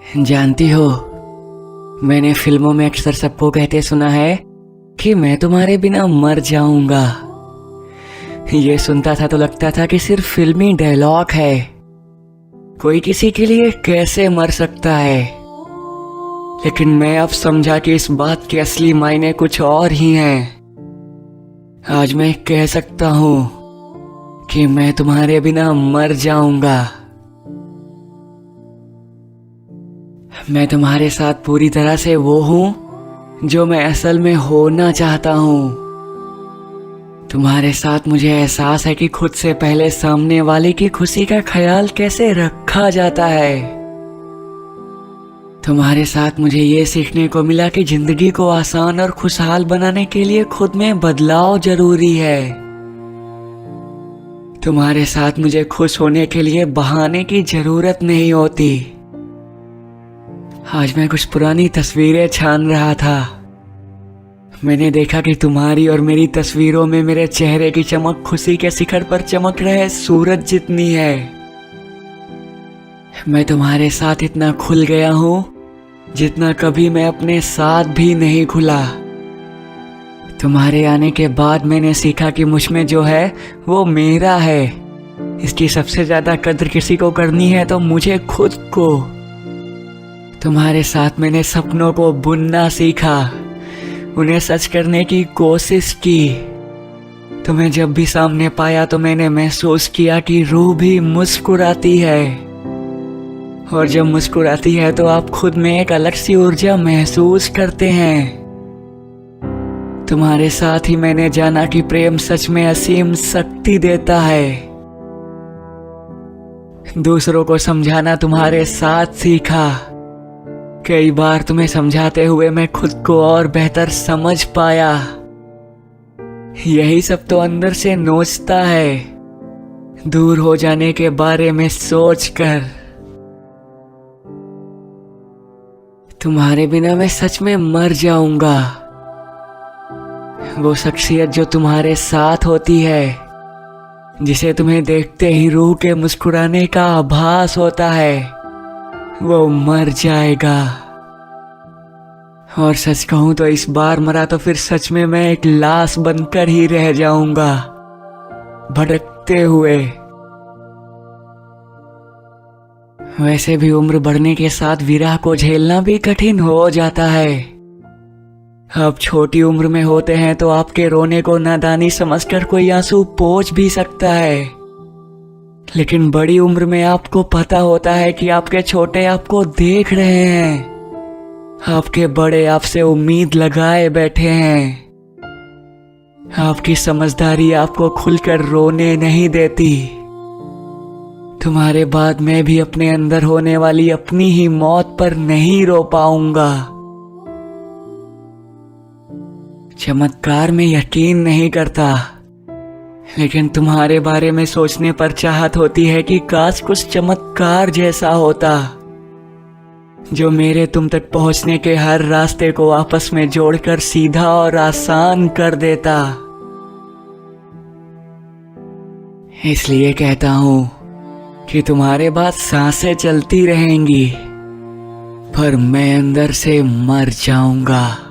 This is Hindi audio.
जानती हो, मैंने फिल्मों में अक्सर सबको कहते सुना है कि मैं तुम्हारे बिना मर जाऊंगा। ये सुनता था तो लगता था कि सिर्फ फिल्मी डायलॉग है। कोई किसी के लिए कैसे मर सकता है। लेकिन मैं अब समझा कि इस बात के असली मायने कुछ और ही हैं। आज मैं कह सकता हूं कि मैं तुम्हारे बिना मर जाऊंगा। मैं तुम्हारे साथ पूरी तरह से वो हूं जो मैं असल में होना चाहता हूं। तुम्हारे साथ मुझे एहसास है कि खुद से पहले सामने वाले की खुशी का ख्याल कैसे रखा जाता है। तुम्हारे साथ मुझे ये सीखने को मिला कि जिंदगी को आसान और खुशहाल बनाने के लिए खुद में बदलाव जरूरी है। तुम्हारे साथ मुझे खुश होने के लिए बहाने की जरूरत नहीं होती। आज मैं कुछ पुरानी तस्वीरें छान रहा था। मैंने देखा कि तुम्हारी और मेरी तस्वीरों में मेरे चेहरे की चमक खुशी के शिखर पर चमक रहे सूरज जितनी है। मैं तुम्हारे साथ इतना खुल गया हूं जितना कभी मैं अपने साथ भी नहीं खुला। तुम्हारे आने के बाद मैंने सीखा कि मुझ में जो है वो मेरा है। इसकी सबसे ज्यादा कद्र किसी को करनी है तो मुझे खुद को। तुम्हारे साथ मैंने सपनों को बुनना सीखा, उन्हें सच करने की कोशिश की। तुम्हें जब भी सामने पाया तो मैंने महसूस किया कि रूह भी मुस्कुराती है। और जब मुस्कुराती है तो आप खुद में एक अलग सी ऊर्जा महसूस करते हैं। तुम्हारे साथ ही मैंने जाना कि प्रेम सच में असीम शक्ति देता है। दूसरों को समझाना तुम्हारे साथ सीखा। कई बार तुम्हें समझाते हुए मैं खुद को और बेहतर समझ पाया। यही सब तो अंदर से नोचता है, दूर हो जाने के बारे में सोचकर। तुम्हारे बिना मैं सच में मर जाऊंगा। वो शख्सियत जो तुम्हारे साथ होती है, जिसे तुम्हें देखते ही रूह के मुस्कुराने का आभास होता है, वो मर जाएगा। और सच कहूं तो इस बार मरा तो फिर सच में मैं एक लाश बनकर ही रह जाऊंगा, भटकते हुए। वैसे भी उम्र बढ़ने के साथ विरह को झेलना भी कठिन हो जाता है। अब छोटी उम्र में होते हैं तो आपके रोने को नादानी समझकर कोई आंसू पोंछ भी सकता है। लेकिन बड़ी उम्र में आपको पता होता है कि आपके छोटे आपको देख रहे हैं, आपके बड़े आपसे उम्मीद लगाए बैठे हैं। आपकी समझदारी आपको खुलकर रोने नहीं देती। तुम्हारे बाद मैं भी अपने अंदर होने वाली अपनी ही मौत पर नहीं रो पाऊंगा। चमत्कार में यकीन नहीं करता, लेकिन तुम्हारे बारे में सोचने पर चाहत होती है कि काश कुछ चमत्कार जैसा होता, जो मेरे तुम तक पहुंचने के हर रास्ते को आपस में जोड़कर सीधा और आसान कर देता। इसलिए कहता हूं कि तुम्हारे बाद सांसें चलती रहेंगी, पर मैं अंदर से मर जाऊंगा।